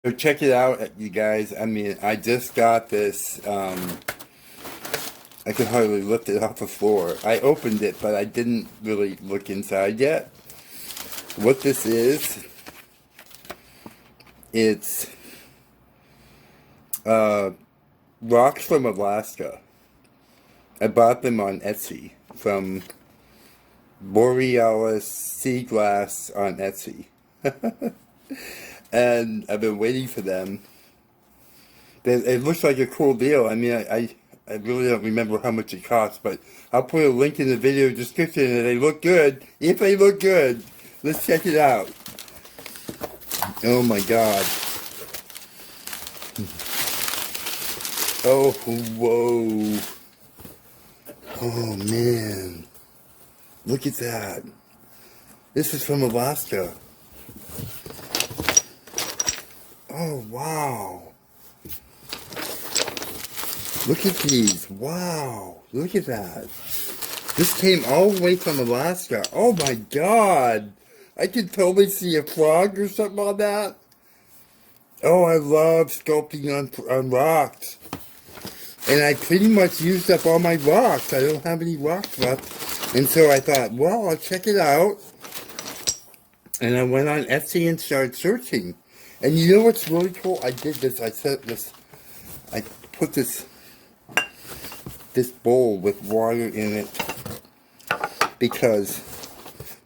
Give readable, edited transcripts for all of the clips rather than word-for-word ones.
So check it out, you guys. I mean, I just got this. I can hardly lift it off the floor. I opened it, but I didn't really look inside yet. What this is, it's rocks from Alaska. I bought them on Etsy from Borealis Sea Glass on Etsy. And I've been waiting for them. It looks like a cool deal. I mean, I really don't remember how much it costs, but I'll put a link in the video description and they look good. If they look good, let's check it out. Oh my God. Oh, whoa. Oh man. Look at that. This is from Alaska. Oh, wow. Look at these. Wow. Look at that. This came all the way from Alaska. Oh my God. I could totally see a frog or something on that. Oh, I love sculpting on rocks. And I pretty much used up all my rocks. I don't have any rocks left. And so I thought, well, I'll check it out. And I went on Etsy and started searching. And you know what's really cool? I did this. I put this bowl with water in it because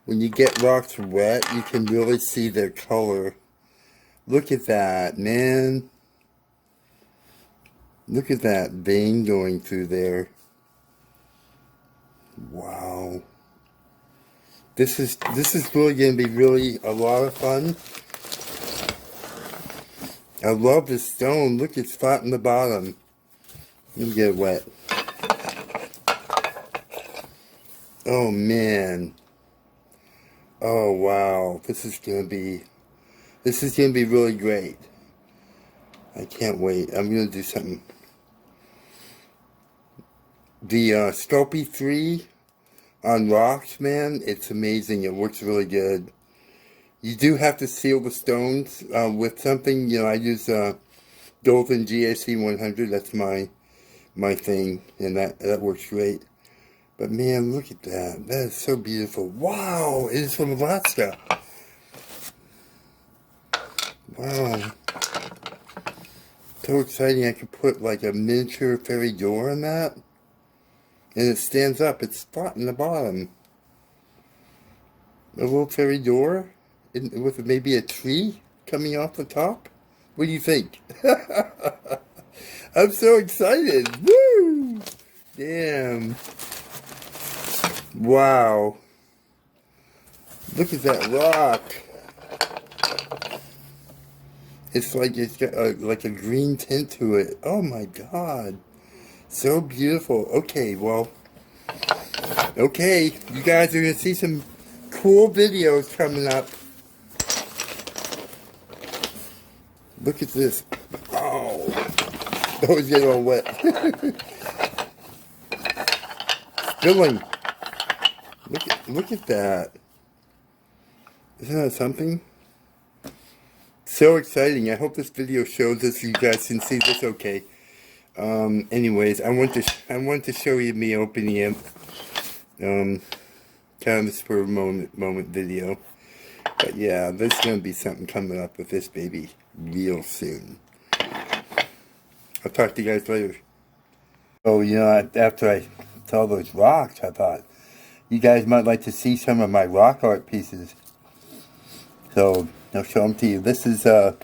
when you get rocks wet, you can really see their color. Look at that, man. Look at that vein going through there. Wow. This is really going to be really a lot of fun. I love this stone. Look, it's flat in the bottom. Let me get it wet. Oh man. Oh wow. This is gonna be really great. I can't wait. I'm gonna do something. The Sculpey 3 on rocks, man, it's amazing. It works really good. You do have to seal the stones with something. You know, I use Dolphin GAC 100. That's my thing, and that works great. But man, look at that. That is so beautiful. Wow, it is from Alaska. Wow. So exciting. I could put like a miniature fairy door on that. And it stands up. It's flat in the bottom. A little fairy door with maybe a tree coming off the top. What do you think? I'm so excited. Woo! Damn. Wow. Look at that rock. It's like it's got like a green tint to it. Oh my God. So beautiful. Okay, well. Okay, you guys are going to see some cool videos coming up. Look at this. Oh. That was getting all wet. Spilling. Look at that. Isn't that something? So exciting. I hope this video shows this so you guys can see this okay. Anyways, I want to show you me opening it. Kind of a spur moment video. But yeah, there's going to be something coming up with this baby real soon. I'll talk to you guys later. Oh, you know, after I saw those rocks, I thought, you guys might like to see some of my rock art pieces. So, I'll show them to you. This is a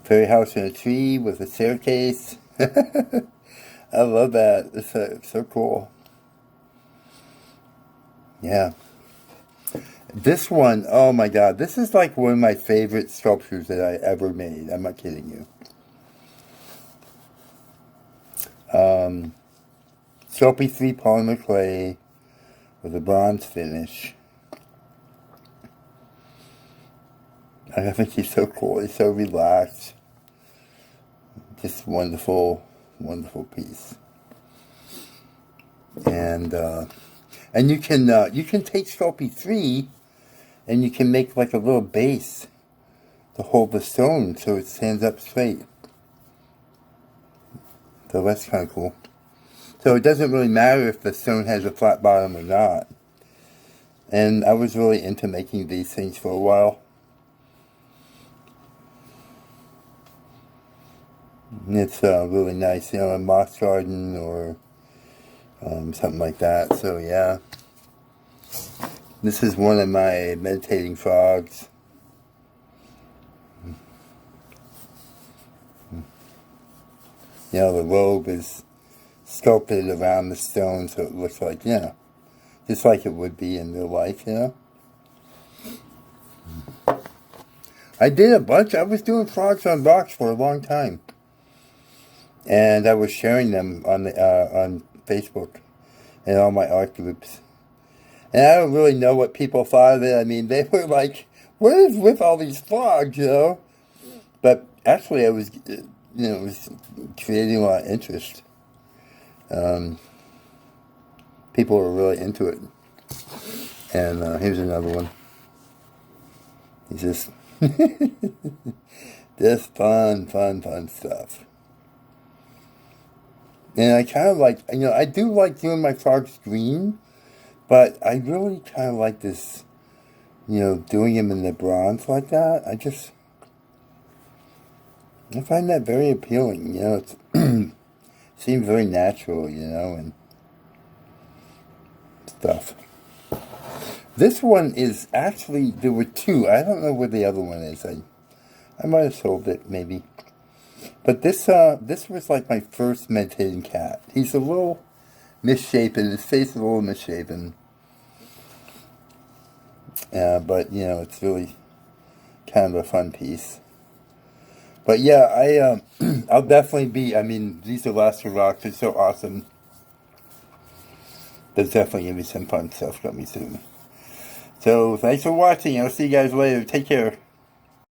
fairy house in a tree with a staircase. I love that. It's so cool. Yeah. This one, oh my God. This is like one of my favorite sculptures that I ever made. I'm not kidding you. Sculpey 3 polymer clay with a bronze finish. I think he's so cool. He's so relaxed. Just wonderful, wonderful piece. And you can take Sculpey 3 and you can make like a little base to hold the stone so it stands up straight. So that's kind of cool. So it doesn't really matter if the stone has a flat bottom or not. And I was really into making these things for a while. And it's really nice, you know, a moss garden or something like that. So yeah. This is one of my meditating frogs. You know, the robe is sculpted around the stone so it looks like, you know, just like it would be in real life, you know. I did a bunch. I was doing frogs on rocks for a long time. And I was sharing them on Facebook and all my art groups. And I don't really know what people thought of it. I mean, they were like, what is with all these frogs, you know? But actually, I was, you know, it was creating a lot of interest. People were really into it. And here's another one. He's just, just fun stuff. And I kind of like, you know, I do like doing my frogs green, but I really kind of like this, you know, doing them in the bronze like that. I find that very appealing, you know. It's seems very natural, you know, and stuff. This one is actually, there were two. I don't know where the other one is. I might have sold it, maybe. But this was like my first meditating cat. He's a little misshapen. His face is a little misshapen. But, you know, it's really kind of a fun piece. But yeah, I'll definitely be, I mean, these Alaskan rocks are so awesome. There's definitely going to be some fun stuff coming soon. So, thanks for watching. I'll see you guys later. Take care.